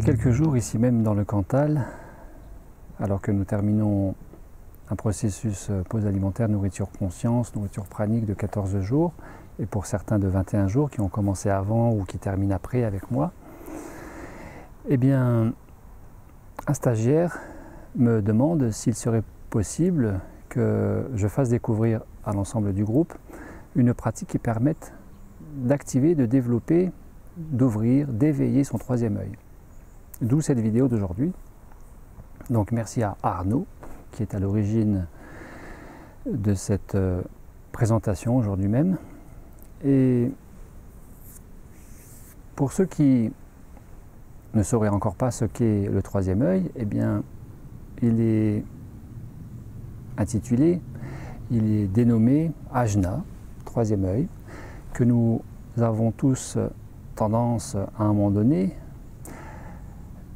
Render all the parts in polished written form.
y a quelques jours, ici même dans le Cantal, alors que nous terminons un processus pause alimentaire, nourriture conscience, nourriture pranique de 14 jours, et pour certains de 21 jours qui ont commencé avant ou qui terminent après avec moi, eh bien, un stagiaire me demande s'il serait possible que je fasse découvrir à l'ensemble du groupe une pratique qui permette d'activer, de développer, d'ouvrir, d'éveiller son troisième œil. D'où cette vidéo d'aujourd'hui. Donc merci à Arnaud qui est à l'origine de cette présentation aujourd'hui même. Et pour ceux qui ne sauraient encore pas ce qu'est le troisième œil, eh bien il est intitulé, il est dénommé Ajna, troisième œil, que nous avons tous tendance à un moment donné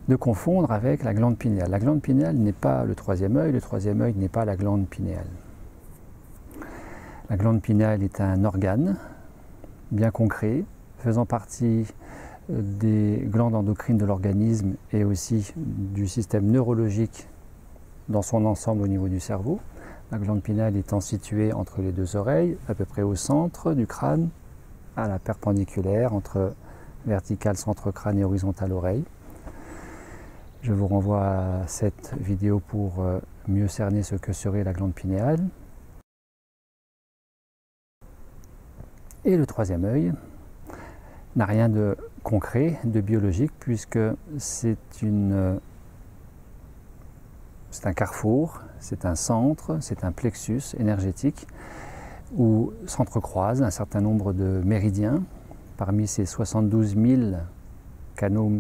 de confondre avec la glande pinéale. La glande pinéale n'est pas le troisième œil n'est pas la glande pinéale. La glande pinéale est un organe bien concret, faisant partie des glandes endocrines de l'organisme et aussi du système neurologique dans son ensemble au niveau du cerveau. La glande pinéale étant située entre les deux oreilles, à peu près au centre du crâne, à la perpendiculaire entre verticale centre crâne et horizontale oreille. Je vous renvoie à cette vidéo pour mieux cerner ce que serait la glande pinéale. Et le troisième œil n'a rien de concret, de biologique, puisque c'est un carrefour, c'est un centre, c'est un plexus énergétique où s'entrecroisent un certain nombre de méridiens. Parmi ces 72 000 canaux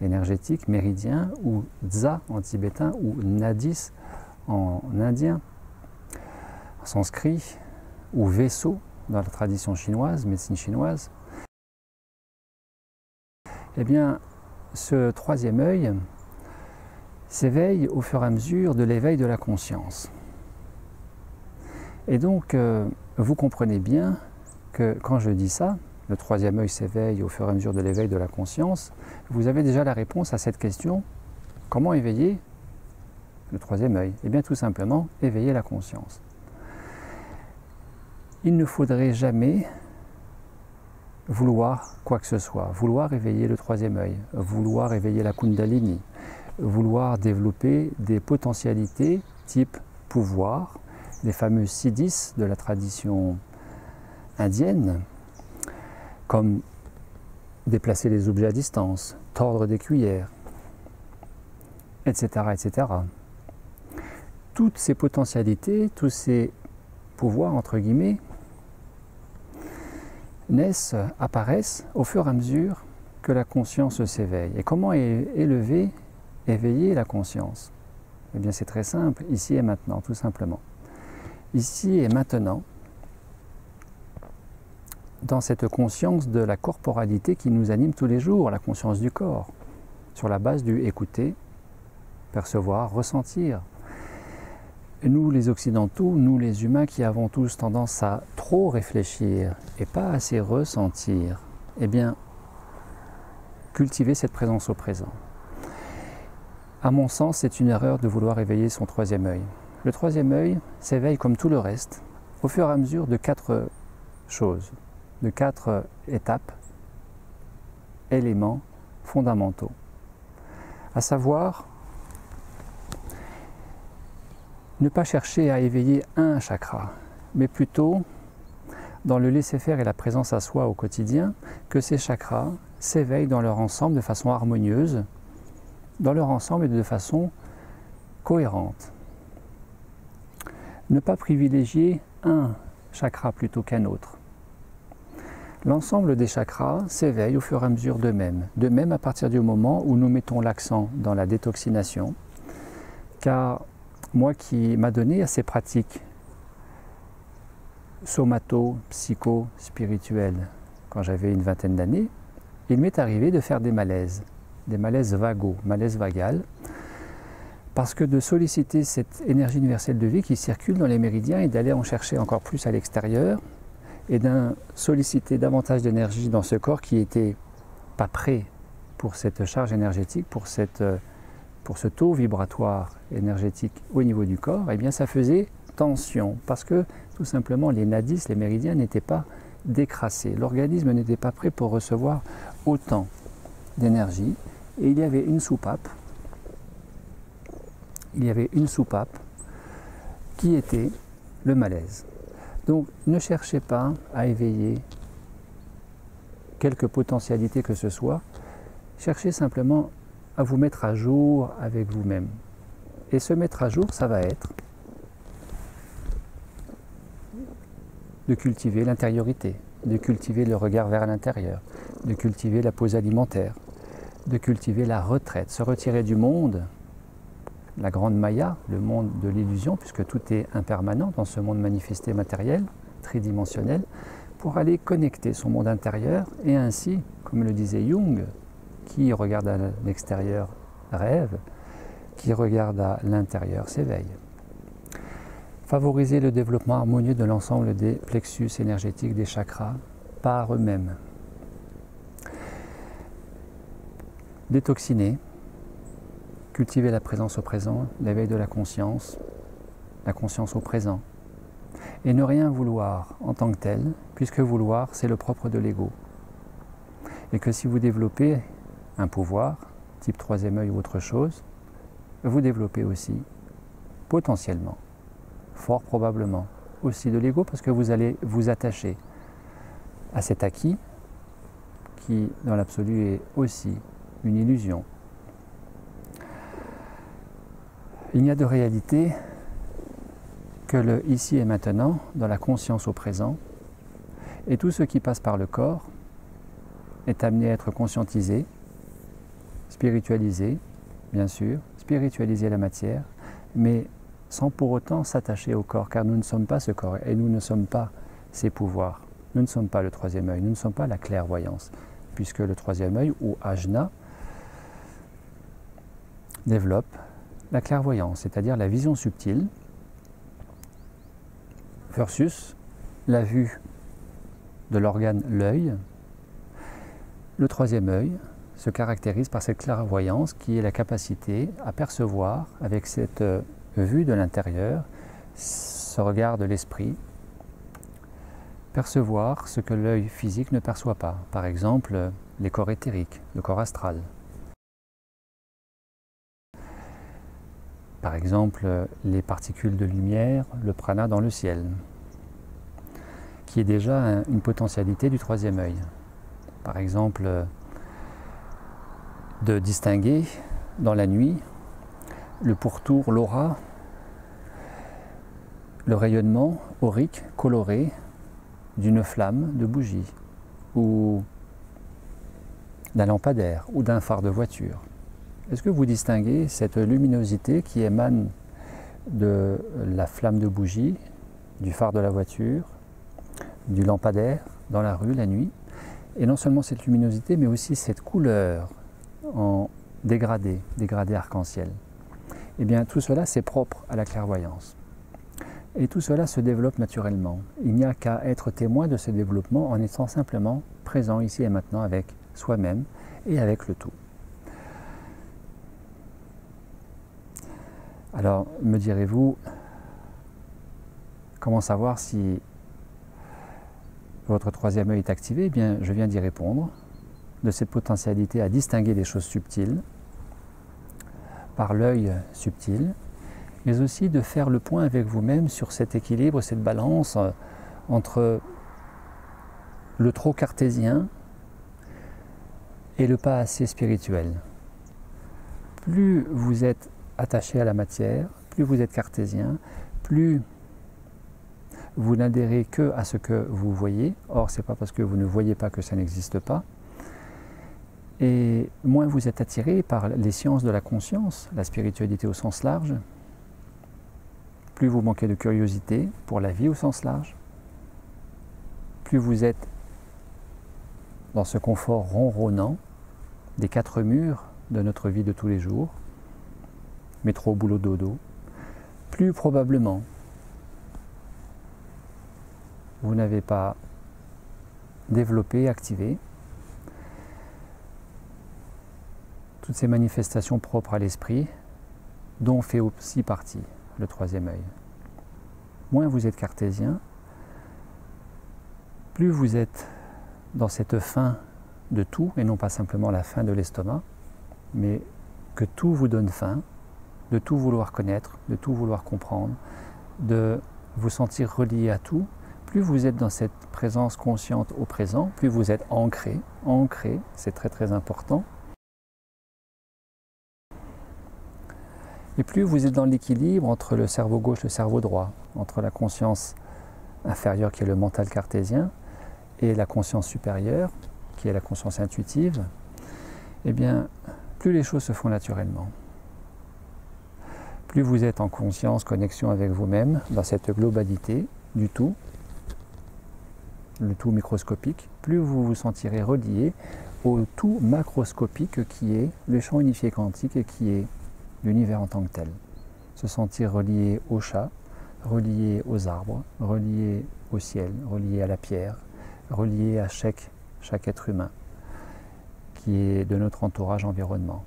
énergétiques, méridiens, ou dza en tibétain, ou nadis en indien, en sanskrit, ou vaisseau dans la tradition chinoise, médecine chinoise, eh bien, ce troisième œil s'éveille au fur et à mesure de l'éveil de la conscience. Et donc, vous comprenez bien que quand je dis ça, le troisième œil s'éveille au fur et à mesure de l'éveil de la conscience, vous avez déjà la réponse à cette question. Comment éveiller le troisième œil? Eh bien, tout simplement, éveiller la conscience. Il ne faudrait jamais vouloir quoi que ce soit, vouloir éveiller le troisième œil, vouloir éveiller la Kundalini, vouloir développer des potentialités type pouvoir, les fameux siddhis de la tradition indienne, comme déplacer les objets à distance, tordre des cuillères, etc., etc. Toutes ces potentialités, tous ces pouvoirs, entre guillemets, naissent, apparaissent au fur et à mesure que la conscience s'éveille. Et comment élever, éveiller la conscience? Eh bien c'est très simple, ici et maintenant, tout simplement. Ici et maintenant, dans cette conscience de la corporalité qui nous anime tous les jours, la conscience du corps, sur la base du écouter, percevoir, ressentir. Nous les Occidentaux, nous les humains qui avons tous tendance à trop réfléchir et pas assez ressentir, eh bien, cultiver cette présence au présent. À mon sens, c'est une erreur de vouloir éveiller son troisième œil. Le troisième œil s'éveille comme tout le reste, au fur et à mesure de 4 choses, de 4 étapes, éléments fondamentaux. À savoir, ne pas chercher à éveiller un chakra, mais plutôt, dans le laisser-faire et la présence à soi au quotidien, que ces chakras s'éveillent dans leur ensemble de façon harmonieuse, dans leur ensemble et de façon cohérente. Ne pas privilégier un chakra plutôt qu'un autre. L'ensemble des chakras s'éveille au fur et à mesure d'eux-mêmes. De même à partir du moment où nous mettons l'accent dans la détoxination, car moi qui m'a donné à ces pratiques somato, psycho, spirituelles, quand j'avais une vingtaine d'années, il m'est arrivé de faire des malaises vagaux, malaises vagales, parce que de solliciter cette énergie universelle de vie qui circule dans les méridiens et d'aller en chercher encore plus à l'extérieur, et d'un solliciter davantage d'énergie dans ce corps qui n'était pas prêt pour cette charge énergétique, pour ce taux vibratoire énergétique au niveau du corps, eh bien ça faisait tension, parce que tout simplement les nadis, les méridiens n'étaient pas décrassés. L'organisme n'était pas prêt pour recevoir autant d'énergie, et il y avait une soupape. Il y avait une soupape qui était le malaise. Donc ne cherchez pas à éveiller quelque potentialité que ce soit, cherchez simplement à vous mettre à jour avec vous-même. Et se mettre à jour, ça va être de cultiver l'intériorité, de cultiver le regard vers l'intérieur, de cultiver la pause alimentaire, de cultiver la retraite, se retirer du monde, la grande Maya, le monde de l'illusion, puisque tout est impermanent dans ce monde manifesté matériel, tridimensionnel, pour aller connecter son monde intérieur et ainsi, comme le disait Jung, qui regarde à l'extérieur rêve, qui regarde à l'intérieur s'éveille. Favoriser le développement harmonieux de l'ensemble des plexus énergétiques des chakras par eux-mêmes. Détoxiner, cultiver la présence au présent, l'éveil de la conscience au présent. Et ne rien vouloir en tant que tel, puisque vouloir, c'est le propre de l'ego. Et que si vous développez un pouvoir, type troisième œil ou autre chose, vous développez aussi, potentiellement, fort probablement, aussi de l'ego, parce que vous allez vous attacher à cet acquis, qui, dans l'absolu, est aussi une illusion. Il n'y a de réalité que le ici et maintenant, dans la conscience au présent, et tout ce qui passe par le corps est amené à être conscientisé, spiritualisé, bien sûr, spiritualiser la matière, mais sans pour autant s'attacher au corps, car nous ne sommes pas ce corps, et nous ne sommes pas ces pouvoirs. Nous ne sommes pas le troisième œil, nous ne sommes pas la clairvoyance, puisque le troisième œil, ou ajna, développe la clairvoyance, c'est-à-dire la vision subtile, versus la vue de l'organe l'œil. Le troisième œil se caractérise par cette clairvoyance qui est la capacité à percevoir avec cette vue de l'intérieur, ce regard de l'esprit, percevoir ce que l'œil physique ne perçoit pas. Par exemple, les corps éthériques, le corps astral. Par exemple, les particules de lumière, le prana dans le ciel, qui est déjà une potentialité du troisième œil. Par exemple, de distinguer dans la nuit le pourtour, l'aura, le rayonnement aurique, coloré d'une flamme de bougie ou d'un lampadaire ou d'un phare de voiture. Est-ce que vous distinguez cette luminosité qui émane de la flamme de bougie, du phare de la voiture, du lampadaire dans la rue la nuit? Et non seulement cette luminosité, mais aussi cette couleur en dégradé arc-en-ciel. Eh bien, tout cela, c'est propre à la clairvoyance. Et tout cela se développe naturellement. Il n'y a qu'à être témoin de ce développement en étant simplement présent ici et maintenant avec soi-même et avec le tout. Alors, me direz-vous, comment savoir si votre troisième œil est activé? Eh bien, je viens d'y répondre, de cette potentialité à distinguer des choses subtiles par l'œil subtil, mais aussi de faire le point avec vous-même sur cet équilibre, cette balance entre le trop cartésien et le pas assez spirituel. Plus vous êtes attaché à la matière, plus vous êtes cartésien, plus vous n'adhérez que à ce que vous voyez. Or, ce n'est pas parce que vous ne voyez pas que ça n'existe pas. Et moins vous êtes attiré par les sciences de la conscience, la spiritualité au sens large, plus vous manquez de curiosité pour la vie au sens large, plus vous êtes dans ce confort ronronnant des quatre murs de notre vie de tous les jours, métro, boulot, dodo, plus probablement vous n'avez pas développé, activé toutes ces manifestations propres à l'esprit, dont fait aussi partie le troisième œil. Moins vous êtes cartésien, plus vous êtes dans cette faim de tout, et non pas simplement la faim de l'estomac, mais que tout vous donne faim, de tout vouloir connaître, de tout vouloir comprendre, de vous sentir relié à tout. Plus vous êtes dans cette présence consciente au présent, plus vous êtes ancré, c'est très très important. Et plus vous êtes dans l'équilibre entre le cerveau gauche et le cerveau droit, entre la conscience inférieure qui est le mental cartésien et la conscience supérieure qui est la conscience intuitive, eh bien, plus les choses se font naturellement. Plus vous êtes en conscience, connexion avec vous-même, dans cette globalité du tout, le tout microscopique, plus vous vous sentirez relié au tout macroscopique qui est le champ unifié quantique et qui est l'univers en tant que tel. Se sentir relié au chat, relié aux arbres, relié au ciel, relié à la pierre, relié à chaque être humain qui est de notre entourage environnement.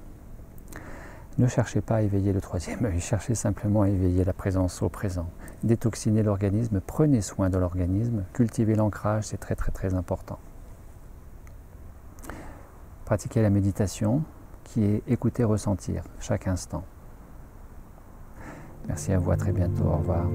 Ne cherchez pas à éveiller le troisième œil, cherchez simplement à éveiller la présence au présent. Détoxinez l'organisme, prenez soin de l'organisme, cultivez l'ancrage, c'est très très très important. Pratiquez la méditation qui est écouter, ressentir chaque instant. Merci à vous, à très bientôt, au revoir.